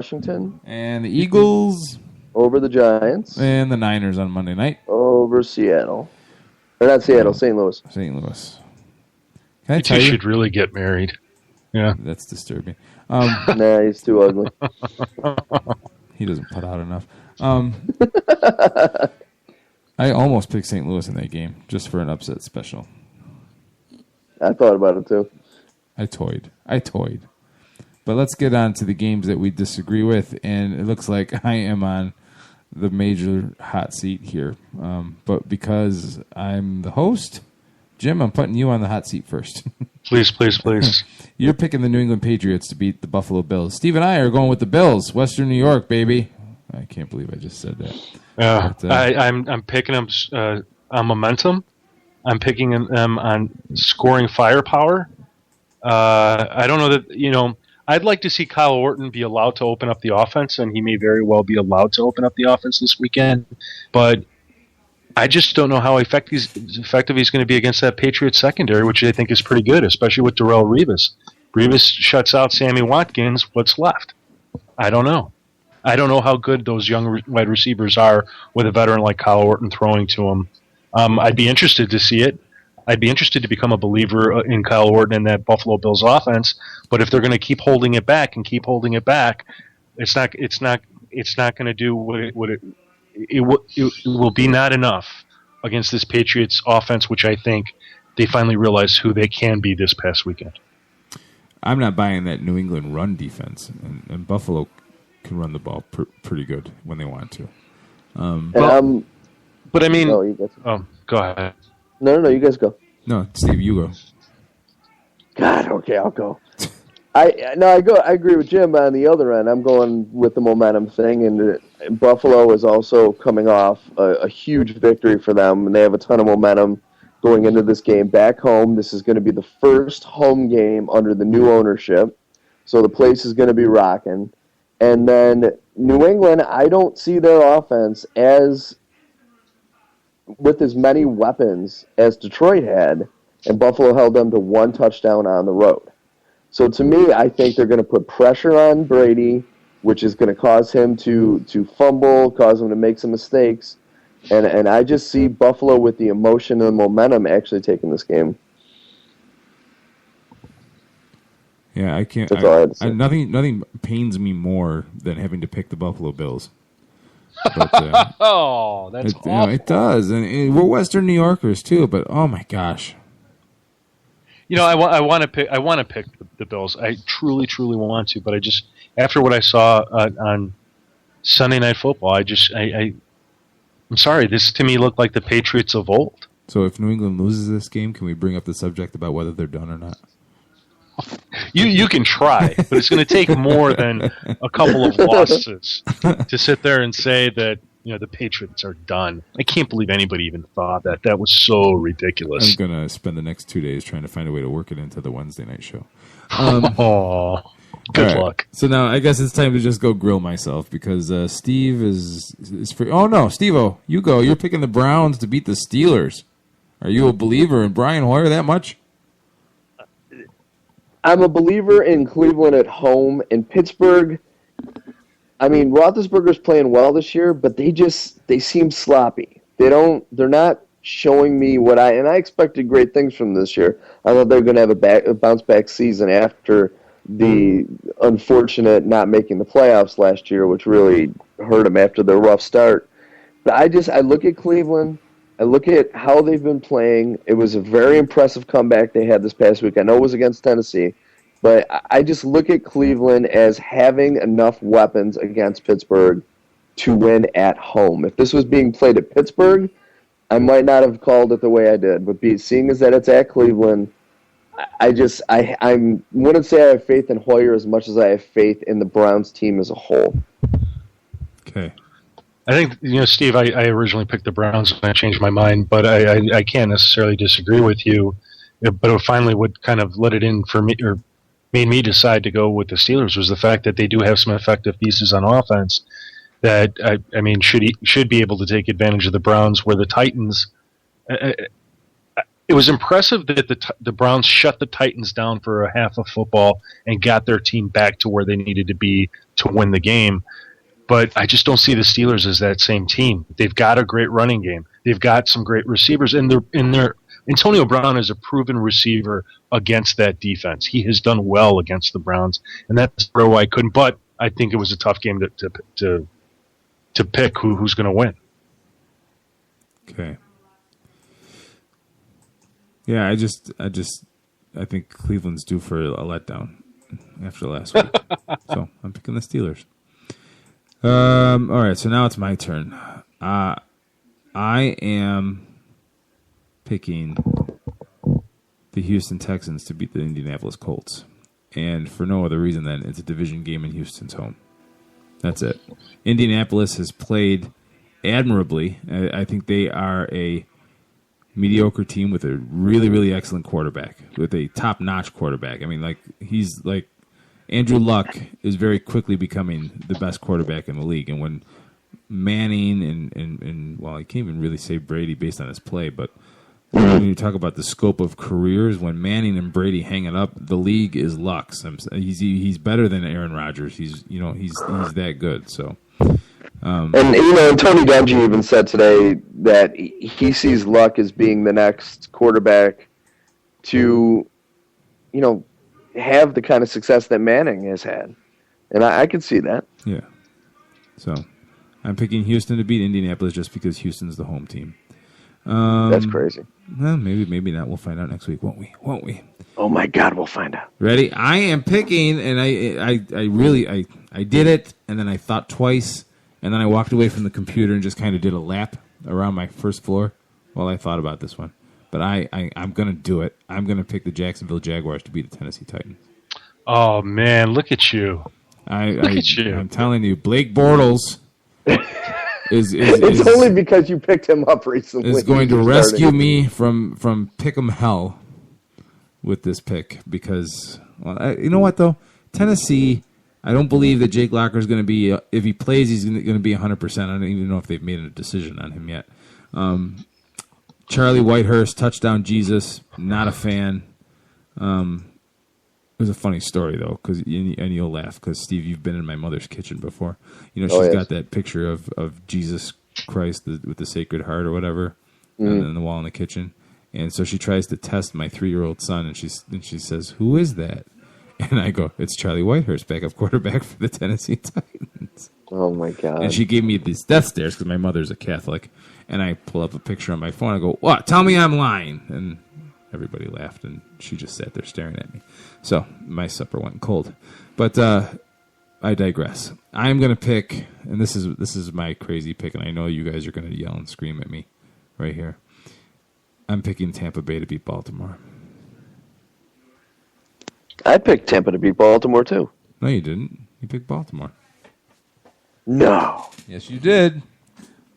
Washington. And the Eagles over the Giants. And the Niners on Monday night. Over Seattle. Or not Seattle, St. Louis. St. Louis. Can I tell you? Should really get married. Yeah. That's disturbing. Nah, he's too ugly. He doesn't put out enough. I almost picked St. Louis in that game just for an upset special. I thought about it too. I toyed. But let's get on to the games that we disagree with, and it looks like I am on the major hot seat here. But because I'm the host, Jim, I'm putting you on the hot seat first. Please. You're picking the New England Patriots to beat the Buffalo Bills. Steve and I are going with the Bills, Western New York, baby. I can't believe I just said that. I'm picking them on momentum. I'm picking them on scoring firepower. I don't know that, I'd like to see Kyle Orton be allowed to open up the offense, and he may very well be allowed to open up the offense this weekend. But I just don't know how effective he's going to be against that Patriots secondary, which I think is pretty good, especially with Darrelle Revis. Revis shuts out Sammy Watkins. What's left? I don't know. I don't know how good those young wide receivers are with a veteran like Kyle Orton throwing to them. I'd be interested to see it. I'd be interested to become a believer in Kyle Orton and that Buffalo Bills offense. But if they're going to keep holding it back, it's not going to do what it will be not enough against this Patriots offense, which I think they finally realized who they can be this past weekend. I'm not buying that New England run defense, and Buffalo can run the ball pretty good when they want to. But I mean, you guys go ahead. No, you guys go. No, Steve, you go. God, okay, I'll go. I agree with Jim on the other end. I'm going with the momentum thing, and Buffalo is also coming off a huge victory for them, and they have a ton of momentum going into this game back home. This is going to be the first home game under the new ownership, so the place is going to be rocking. And then New England, I don't see their offense with as many weapons as Detroit had, and Buffalo held them to one touchdown on the road. So to me, I think they're going to put pressure on Brady, which is going to cause him to fumble, cause him to make some mistakes. And I just see Buffalo with the emotion and momentum actually taking this game. Yeah, I can't. That's all I had to say. Nothing pains me more than having to pick the Buffalo Bills. But, that's awful. It does, and we're Western New Yorkers too. But oh my gosh, I want to pick the Bills. I truly want to, but I just, after what I saw on Sunday Night Football, I'm sorry. This to me looked like the Patriots of old. So if New England loses this game, can we bring up the subject about whether they're done or not? You can try, but it's going to take more than a couple of losses to sit there and say that the Patriots are done. I can't believe anybody even thought that. That was so ridiculous. I'm going to spend the next 2 days trying to find a way to work it into the Wednesday night show. Good luck. So now I guess it's time to just go grill myself because Steve is free. Oh no, Steve-O, you go. You're picking the Browns to beat the Steelers. Are you a believer in Brian Hoyer that much? I'm a believer in Cleveland at home. In Pittsburgh, I mean, Roethlisberger's playing well this year, but they seem sloppy. They're not showing me what I expected great things from this year. I thought they were going to have a bounce back season after the unfortunate not making the playoffs last year, which really hurt them after their rough start. But I look at Cleveland. I look at how they've been playing. It was a very impressive comeback they had this past week. I know it was against Tennessee, but I just look at Cleveland as having enough weapons against Pittsburgh to win at home. If this was being played at Pittsburgh, I might not have called it the way I did. But seeing as that it's at Cleveland, I wouldn't say I have faith in Hoyer as much as I have faith in the Browns team as a whole. Okay. I think, Steve, I originally picked the Browns and I changed my mind, but I can't necessarily disagree with you. But it finally would kind of let it in for me, or made me decide to go with the Steelers, was the fact that they do have some effective pieces on offense that, I mean, should be able to take advantage of the Browns, where the Titans, it was impressive that the Browns shut the Titans down for a half of football and got their team back to where they needed to be to win the game. But I just don't see the Steelers as that same team. They've got a great running game. They've got some great receivers, and Antonio Brown is a proven receiver against that defense. He has done well against the Browns, and that's where I couldn't. But I think it was a tough game to pick who's going to win. Okay. Yeah, I think Cleveland's due for a letdown after last week. So I'm picking the Steelers. All right, so now it's my turn. I am picking the Houston Texans to beat the Indianapolis Colts. And for no other reason than it's a division game in Houston's home. That's it. Indianapolis has played admirably. I think they are a mediocre team with a really, really excellent quarterback, with a top-notch quarterback. I mean, he's like Andrew Luck is very quickly becoming the best quarterback in the league. And when Manning and well, I can't even really say Brady based on his play, but when you talk about the scope of careers, when Manning and Brady hang it up, the league is Luck's. He's better than Aaron Rodgers. He's that good. So. And Tony Dungy even said today that he sees Luck as being the next quarterback to, have the kind of success that Manning has had, and I can see that. Yeah. So, I'm picking Houston to beat Indianapolis just because Houston's the home team. That's crazy. Well, maybe not. We'll find out next week, won't we? Oh my God, we'll find out. Ready? I am picking, and I did it, and then I thought twice. And then I walked away from the computer and just kind of did a lap around my first floor while I thought about this one. But I'm going to do it. I'm going to pick the Jacksonville Jaguars to beat the Tennessee Titans. Oh, man, look at you. Look at you. I'm telling you, Blake Bortles is it's only because you picked him up recently. Is going to rescue me from pick'em hell with this pick because, well, you know what, though? Tennessee... I don't believe that Jake Locker is going to be, if he plays, he's going to be 100%. I don't even know if they've made a decision on him yet. Charlie Whitehurst, touchdown Jesus, not a fan. It was a funny story, though, and you'll laugh, because, Steve, you've been in my mother's kitchen before. She's got that picture of Jesus Christ with the Sacred Heart or whatever on the wall in the kitchen. And so she tries to test my 3-year-old son, and she says, "Who is that?" And I go, "It's Charlie Whitehurst, backup quarterback for the Tennessee Titans." Oh, my God. And she gave me these death stares because my mother's a Catholic. And I pull up a picture on my phone. I go, "What? Tell me I'm lying." And everybody laughed, and she just sat there staring at me. So my supper went cold. But I digress. I'm going to pick, and this is my crazy pick, and I know you guys are going to yell and scream at me right here. I'm picking Tampa Bay to beat Baltimore. I picked Tampa to beat Baltimore, too. No, you didn't. You picked Baltimore. No. Yes, you did.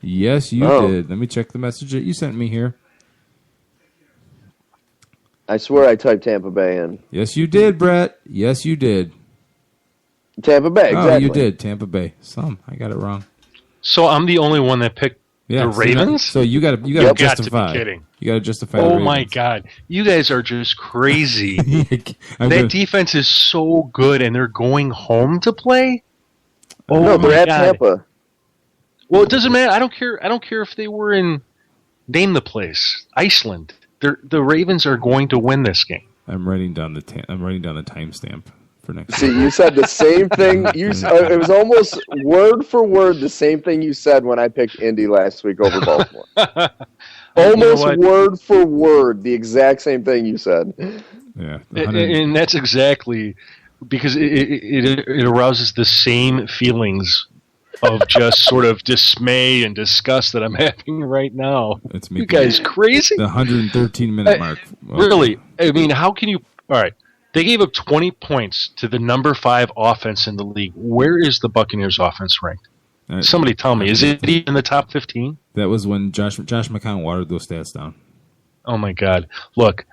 Yes, you did. Let me check the message that you sent me here. I swear I typed Tampa Bay in. Yes, you did, Brett. Yes, you did. Tampa Bay, exactly. Oh, you did. Tampa Bay. I got it wrong. So I'm the only one that picked the Ravens? So you got to justify. Got to be kidding. You got to justify. Oh my God, you guys are just crazy. That defense is so good, and they're going home to play. Oh no, they're at Tampa. Well, it doesn't matter. I don't care. I don't care if they were in name the place, Iceland. The Ravens are going to win this game. I'm writing down the timestamp for next. See, you said the same thing. It was almost word for word the same thing you said when I picked Indy last week over Baltimore. Almost word for word, the exact same thing you said. Yeah, and that's exactly because it arouses the same feelings of just sort of dismay and disgust that I'm having right now. It's you guys crazy? The 113-minute mark. Okay. Really? I mean, how can you? All right, they gave up 20 points to the number 5 offense in the league. Where is the Buccaneers' offense ranked? Somebody tell me. Is it even in the top 15? That was when Josh McCown watered those stats down. Oh, my God. Look,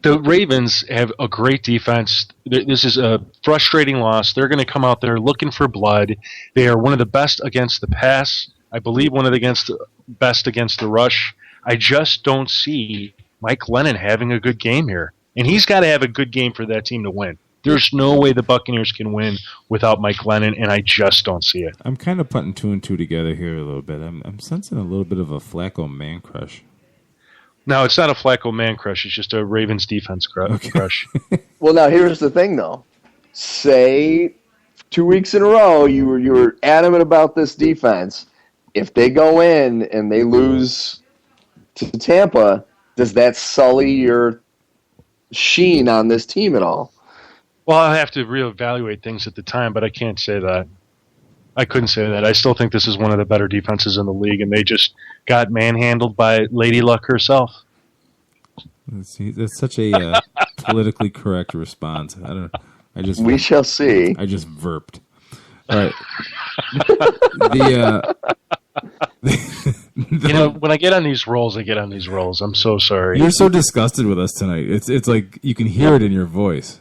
the Ravens have a great defense. This is a frustrating loss. They're going to come out there looking for blood. They are one of the best against the pass. I believe one of the best against the rush. I just don't see Mike Lennon having a good game here. And he's got to have a good game for that team to win. There's no way the Buccaneers can win without Mike Lennon, and I just don't see it. I'm kind of putting 2 and 2 together here a little bit. I'm sensing a little bit of a Flacco man crush. No, it's not a Flacco man crush. It's just a Ravens defense crush. Well, now here's the thing, though. Say 2 weeks in a row you were adamant about this defense. If they go in and they lose to Tampa, does that sully your sheen on this team at all? Well, I have to reevaluate things at the time, but I can't say that. I couldn't say that. I still think this is one of the better defenses in the league, and they just got manhandled by Lady Luck herself. See, that's such a politically correct response. We shall see. I just verped. All right. When I get on these rolls, I get on these rolls. I'm so sorry. You're so disgusted with us tonight. It's like you can hear it in your voice.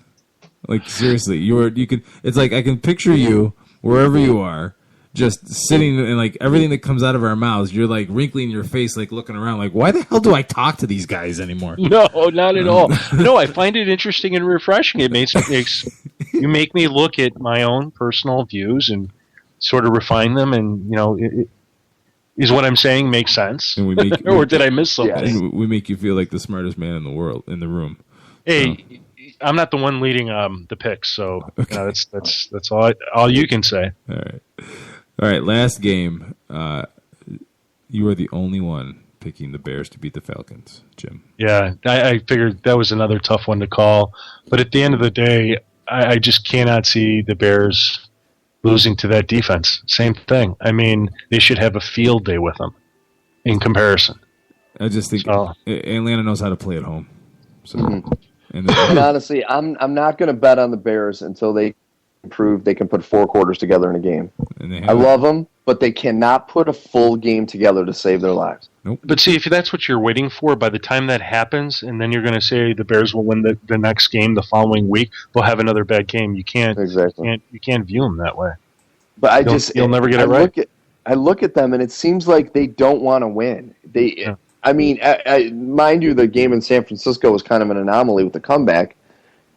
Like seriously, you can. It's like I can picture you wherever you are, just sitting and like everything that comes out of our mouths, you're like wrinkling your face, like looking around, like why the hell do I talk to these guys anymore? No, not at all. No, I find it interesting and refreshing. It makes you make me look at my own personal views and sort of refine them, and is what I'm saying makes sense? And or did I miss something? Yes. We make you feel like the smartest man in the world in the room. Hey, I'm not the one leading the picks, so okay. That's all you can say. All right. Last game, you are the only one picking the Bears to beat the Falcons, Jim. Yeah, I figured that was another tough one to call, but at the end of the day, I just cannot see the Bears losing to that defense. Same thing. I mean, they should have a field day with them in comparison. I just think Atlanta knows how to play at home. So. Mm-hmm. And honestly, I'm not going to bet on the Bears until they prove they can put 4 quarters together in a game. I love them, but they cannot put a full game together to save their lives. Nope. But see, if that's what you're waiting for, by the time that happens, and then you're going to say the Bears will win the next game the following week, they'll have another bad game. You can't You can't view them that way. But you'll never get it right. I look at them, and it seems like they don't want to win. Yeah. I mean, mind you, the game in San Francisco was kind of an anomaly with the comeback,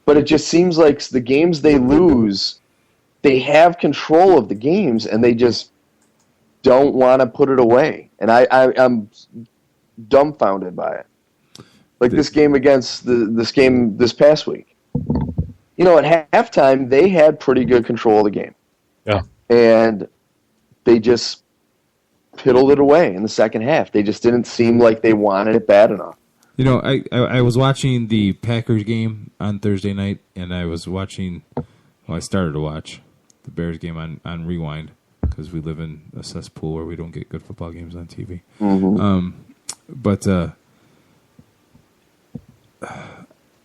but it just seems like the games they lose, they have control of the games, and they just don't want to put it away. And I'm dumbfounded by it. Like this game against this past week. At halftime, they had pretty good control of the game. Yeah. And they just piddled it away in the second half. They just didn't seem like they wanted it bad enough. I was watching the Packers game on Thursday night, and I started to watch the Bears game on Rewind because we live in a cesspool where we don't get good football games on TV. Mm-hmm. But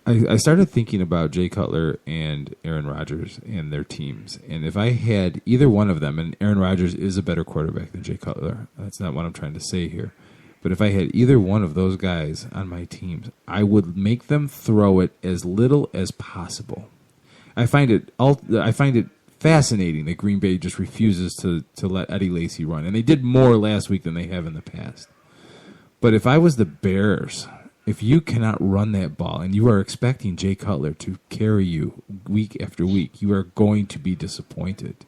I started thinking about Jay Cutler and Aaron Rodgers and their teams. And if I had either one of them, and Aaron Rodgers is a better quarterback than Jay Cutler, that's not what I'm trying to say here. But if I had either one of those guys on my teams, I would make them throw it as little as possible. I find it fascinating that Green Bay just refuses to let Eddie Lacy run. And they did more last week than they have in the past. But if I was the Bears, if you cannot run that ball and you are expecting Jay Cutler to carry you week after week, you are going to be disappointed.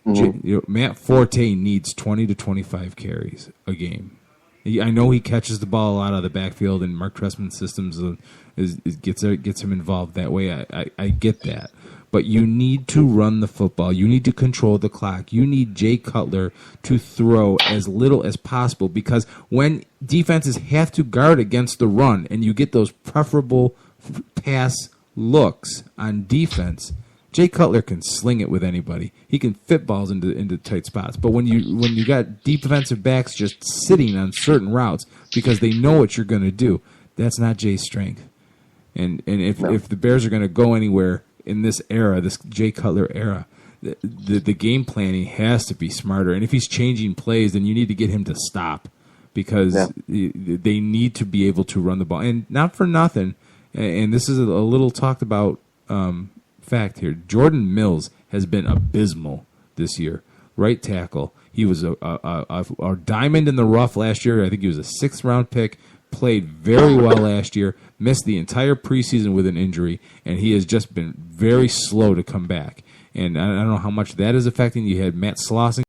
Mm-hmm. Matt Forte needs 20 to 25 carries a game. I know he catches the ball a lot out of the backfield, and Mark Trestman's systems gets him involved that way. I get that. But you need to run the football. You need to control the clock. You need Jay Cutler to throw as little as possible, because when defenses have to guard against the run and you get those preferable pass looks on defense, Jay Cutler can sling it with anybody. He can fit balls into tight spots. But when you got defensive backs just sitting on certain routes because they know what you're going to do, that's not Jay's strength. And if the Bears are going to go anywhere in this era, this Jay Cutler era, the game planning has to be smarter. And if he's changing plays, then you need to get him to stop, because they need to be able to run the ball. And not for nothing, and this is a little talked about fact here, Jordan Mills has been abysmal this year. Right tackle. He was a diamond in the rough last year. I think he was a 6th-round pick. played very well last year, missed the entire preseason with an injury, and he has just been very slow to come back. And I don't know how much that is affecting. You had Matt Slauson